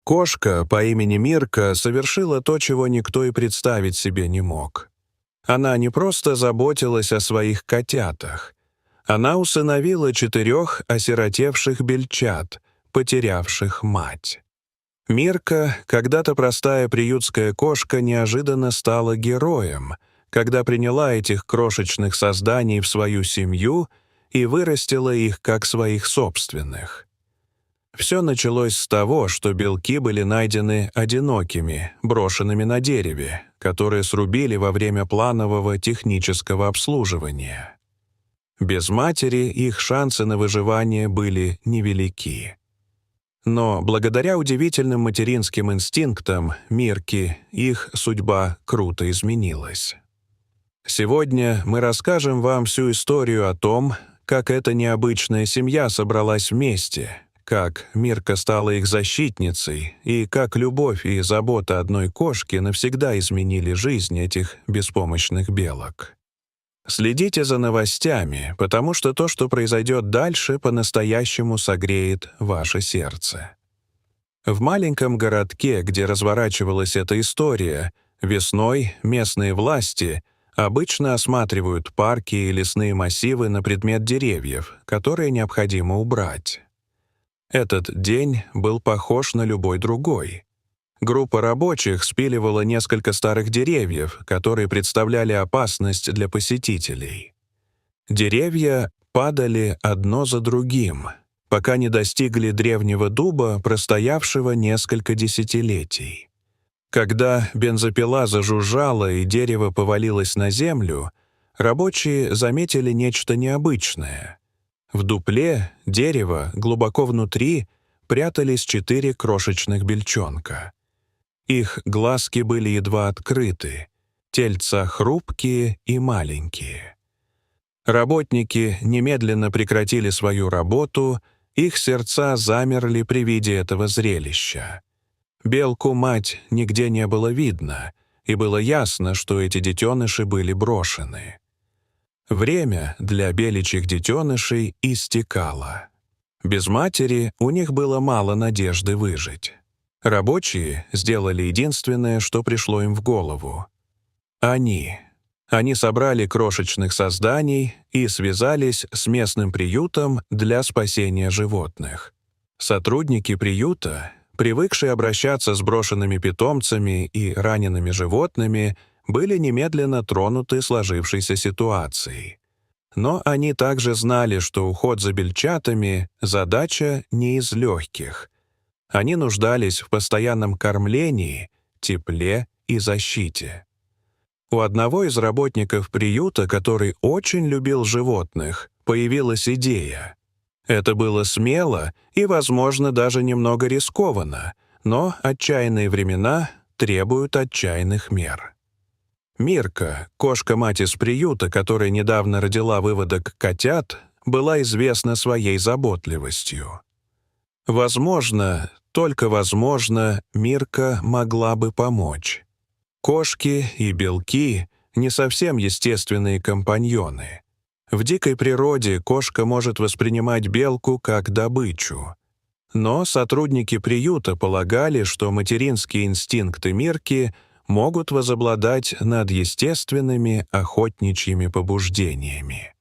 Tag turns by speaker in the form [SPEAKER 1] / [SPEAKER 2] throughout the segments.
[SPEAKER 1] Кошка по имени Мирка совершила то, чего никто и представить себе не мог. Она не просто заботилась о своих котятах. Она усыновила 4 осиротевших бельчат, потерявших мать. Мирка, когда-то простая приютская кошка, неожиданно стала героем, когда приняла этих крошечных созданий в свою семью и вырастила их как своих собственных. Все началось с того, что белки были найдены одинокими, брошенными на дереве, которые срубили во время планового технического обслуживания. Без матери их шансы на выживание были невелики. Но благодаря удивительным материнским инстинктам Мирки их судьба круто изменилась. Сегодня мы расскажем вам всю историю о том, как эта необычная семья собралась вместе, как Мирка стала их защитницей и как любовь и забота одной кошки навсегда изменили жизнь этих беспомощных белок. Следите за новостями, потому что то, что произойдет дальше, по-настоящему согреет ваше сердце. В маленьком городке, где разворачивалась эта история, весной местные власти обычно осматривают парки и лесные массивы на предмет деревьев, которые необходимо убрать. Этот день был похож на любой другой. Группа рабочих спиливала несколько старых деревьев, которые представляли опасность для посетителей. Деревья падали одно за другим, пока не достигли древнего дуба, простоявшего несколько десятилетий. Когда бензопила зажужжала и дерево повалилось на землю, рабочие заметили нечто необычное. В дупле дерева глубоко внутри прятались 4 крошечных бельчонка. Их глазки были едва открыты, тельца хрупкие и маленькие. Работники немедленно прекратили свою работу, их сердца замерли при виде этого зрелища. Белку-мать нигде не было видно, и было ясно, что эти детеныши были брошены. Время для беличьих детенышей истекало. Без матери у них было мало надежды выжить. Рабочие сделали единственное, что пришло им в голову. Они собрали крошечных созданий и связались с местным приютом для спасения животных. Сотрудники приюта, привыкшие обращаться с брошенными питомцами и ранеными животными, были немедленно тронуты сложившейся ситуацией. Но они также знали, что уход за бельчатами — задача не из легких. Они нуждались в постоянном кормлении, тепле и защите. У одного из работников приюта, который очень любил животных, появилась идея. Это было смело и, возможно, даже немного рискованно, но отчаянные времена требуют отчаянных мер. Мирка, кошка-мать из приюта, которая недавно родила выводок котят, была известна своей заботливостью. Возможно, только возможно, Мирка могла бы помочь. Кошки и белки — не совсем естественные компаньоны. В дикой природе кошка может воспринимать белку как добычу. Но сотрудники приюта полагали, что материнские инстинкты Мирки могут возобладать над естественными охотничьими побуждениями.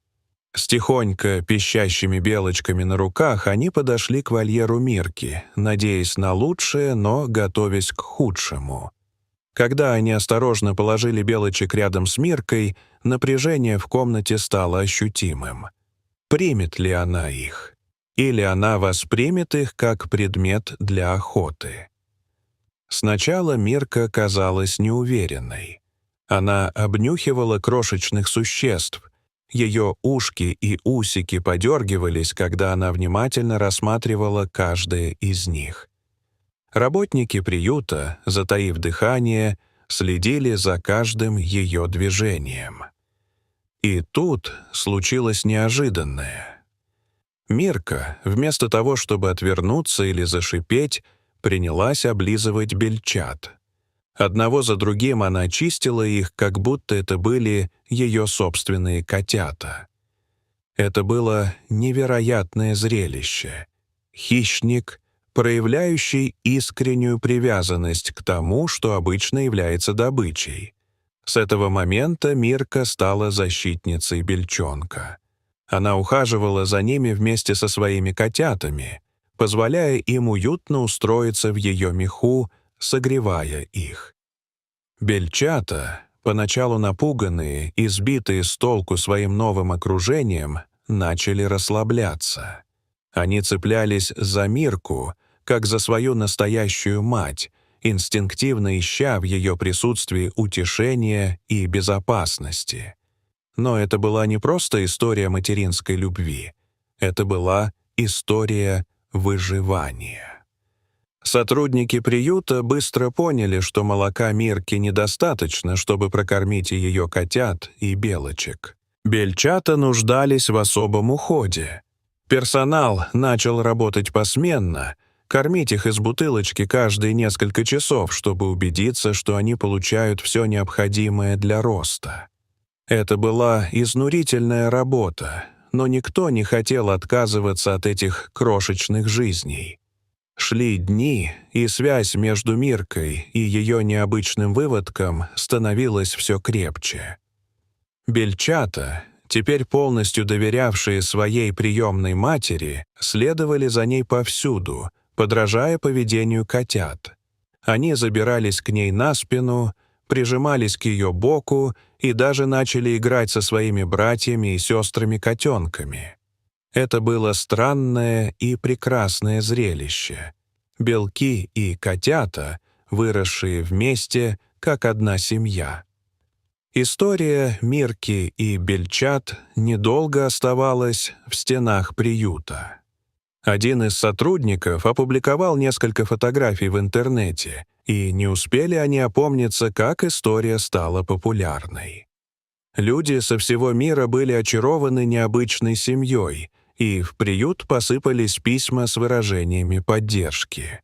[SPEAKER 1] С тихонько пищащими белочками на руках они подошли к вольеру Мирки, надеясь на лучшее, но готовясь к худшему. Когда они осторожно положили белочек рядом с Миркой, напряжение в комнате стало ощутимым. Примет ли она их? Или она воспримет их как предмет для охоты? Сначала Мирка казалась неуверенной. Она обнюхивала крошечных существ. Ее ушки и усики подергивались, когда она внимательно рассматривала каждое из них. Работники приюта, затаив дыхание, следили за каждым ее движением. И тут случилось неожиданное. Мирка, вместо того, чтобы отвернуться или зашипеть, принялась облизывать бельчат. Одного за другим она очистила их, как будто это были ее собственные котята. Это было невероятное зрелище. Хищник проявляющий искреннюю привязанность к тому, что обычно является добычей. С этого момента Мирка стала защитницей бельчонка. Она ухаживала за ними вместе со своими котятами, позволяя им уютно устроиться в ее меху, согревая их. Бельчата, поначалу напуганные и сбитые с толку своим новым окружением, начали расслабляться. Они цеплялись за Мирку, как за свою настоящую мать, инстинктивно ища в ее присутствии утешения и безопасности. Но это была не просто история материнской любви. Это была история выживания. Сотрудники приюта быстро поняли, что молока Мирки недостаточно, чтобы прокормить и ее котят, и белочек. Бельчата нуждались в особом уходе. Персонал начал работать посменно, кормить их из бутылочки каждые несколько часов, чтобы убедиться, что они получают все необходимое для роста. Это была изнурительная работа, но никто не хотел отказываться от этих крошечных жизней. Шли дни, и связь между Миркой и ее необычным выводком становилась все крепче. Бельчата, теперь полностью доверявшие своей приемной матери, следовали за ней повсюду, подражая поведению котят. Они забирались к ней на спину, прижимались к ее боку и даже начали играть со своими братьями и сестрами-котенками. Это было странное и прекрасное зрелище. Белки и котята, выросшие вместе, как одна семья. История Мирки и Бельчат недолго оставалась в стенах приюта. Один из сотрудников опубликовал несколько фотографий в интернете, и не успели они опомниться, как история стала популярной. Люди со всего мира были очарованы необычной семьей, и в приют посыпались письма с выражениями поддержки.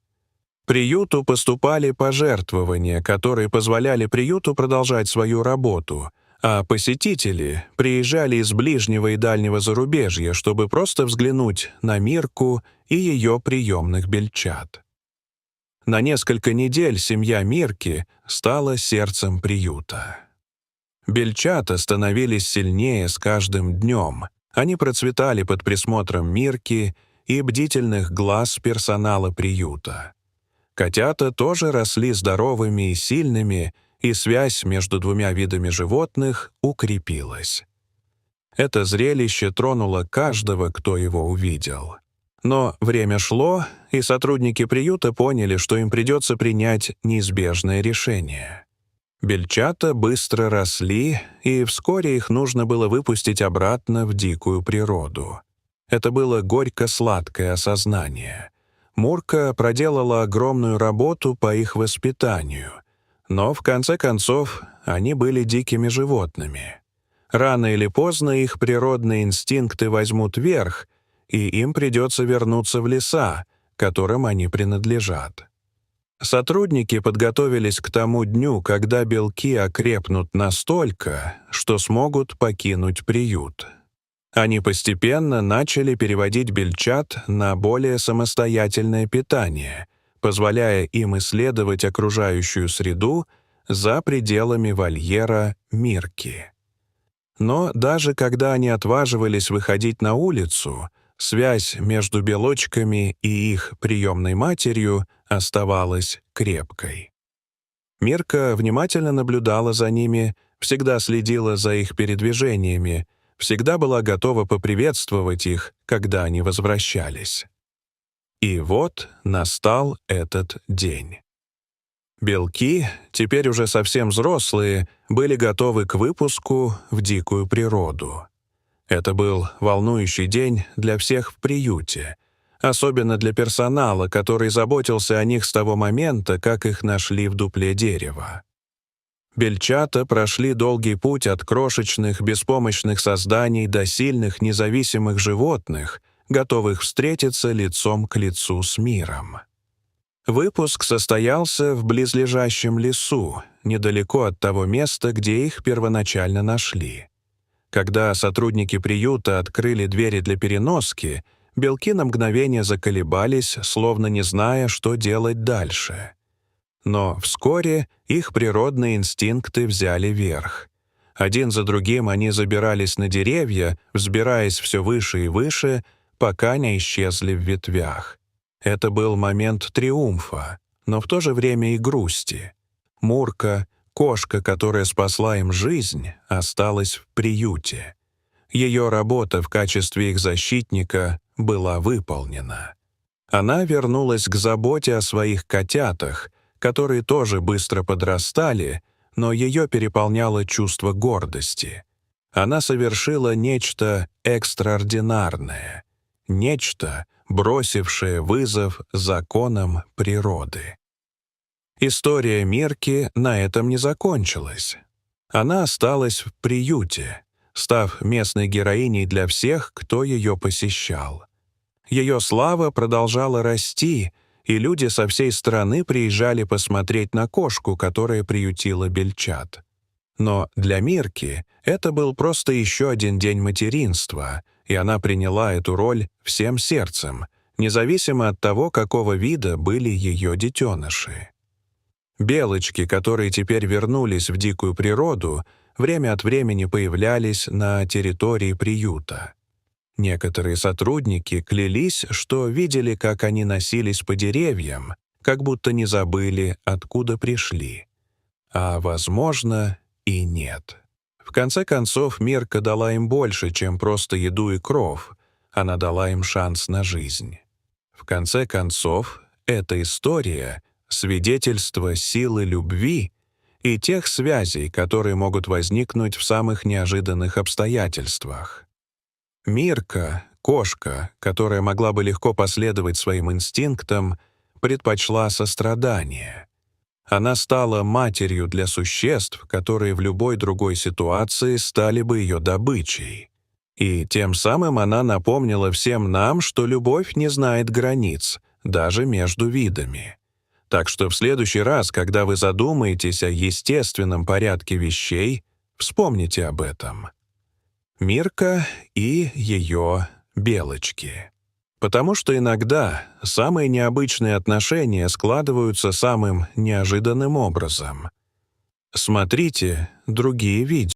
[SPEAKER 1] Приюту поступали пожертвования, которые позволяли приюту продолжать свою работу, а посетители приезжали из ближнего и дальнего зарубежья, чтобы просто взглянуть на Мирку и ее приемных бельчат. На несколько недель семья Мирки стала сердцем приюта. Бельчата становились сильнее с каждым днем. Они процветали под присмотром Мирки и бдительных глаз персонала приюта. Котята тоже росли здоровыми и сильными, и связь между двумя видами животных укрепилась. Это зрелище тронуло каждого, кто его увидел. Но время шло, и сотрудники приюта поняли, что им придется принять неизбежное решение. Бельчата быстро росли, и вскоре их нужно было выпустить обратно в дикую природу. Это было горько-сладкое осознание. Мурка проделала огромную работу по их воспитанию, но в конце концов они были дикими животными. Рано или поздно их природные инстинкты возьмут верх, и им придется вернуться в леса, которым они принадлежат. Сотрудники подготовились к тому дню, когда белки окрепнут настолько, что смогут покинуть приют. Они постепенно начали переводить бельчат на более самостоятельное питание, позволяя им исследовать окружающую среду за пределами вольера Мирки. Но даже когда они отваживались выходить на улицу, связь между белочками и их приемной матерью оставалась крепкой. Мирка внимательно наблюдала за ними, всегда следила за их передвижениями, всегда была готова поприветствовать их, когда они возвращались. И вот настал этот день. Белки, теперь уже совсем взрослые, были готовы к выпуску в дикую природу. Это был волнующий день для всех в приюте, особенно для персонала, который заботился о них с того момента, как их нашли в дупле дерева. Бельчата прошли долгий путь от крошечных, беспомощных созданий до сильных, независимых животных, готовых встретиться лицом к лицу с миром. Выпуск состоялся в близлежащем лесу, недалеко от того места, где их первоначально нашли. Когда сотрудники приюта открыли двери для переноски, Белки на мгновение заколебались, словно не зная, что делать дальше. Но вскоре их природные инстинкты взяли верх. Один за другим они забирались на деревья, взбираясь все выше и выше, пока не исчезли в ветвях. Это был момент триумфа, но в то же время и грусти. Мурка, кошка, которая спасла им жизнь, осталась в приюте. Ее работа в качестве их защитника была выполнена. Она вернулась к заботе о своих котятах, которые тоже быстро подрастали, но ее переполняло чувство гордости. Она совершила нечто экстраординарное, нечто, бросившее вызов законам природы. История Мирки на этом не закончилась. Она осталась в приюте, став местной героиней для всех, кто ее посещал. Ее слава продолжала расти, и люди со всей страны приезжали посмотреть на кошку, которая приютила бельчат. Но для Мирки это был просто еще один день материнства, и она приняла эту роль всем сердцем, независимо от того, какого вида были ее детеныши. Белочки, которые теперь вернулись в дикую природу, время от времени появлялись на территории приюта. Некоторые сотрудники клялись, что видели, как они носились по деревьям, как будто не забыли, откуда пришли. А, возможно, и нет. В конце концов, Мирка дала им больше, чем просто еду и кров. Она дала им шанс на жизнь. В конце концов, эта история — свидетельство силы любви и тех связей, которые могут возникнуть в самых неожиданных обстоятельствах. Мирка, кошка, которая могла бы легко последовать своим инстинктам, предпочла сострадание. Она стала матерью для существ, которые в любой другой ситуации стали бы ее добычей. И тем самым она напомнила всем нам, что любовь не знает границ, даже между видами. Так что в следующий раз, когда вы задумаетесь о естественном порядке вещей, вспомните об этом. Мирка и ее белочки. Потому что иногда самые необычные отношения складываются самым неожиданным образом. Смотрите другие видео.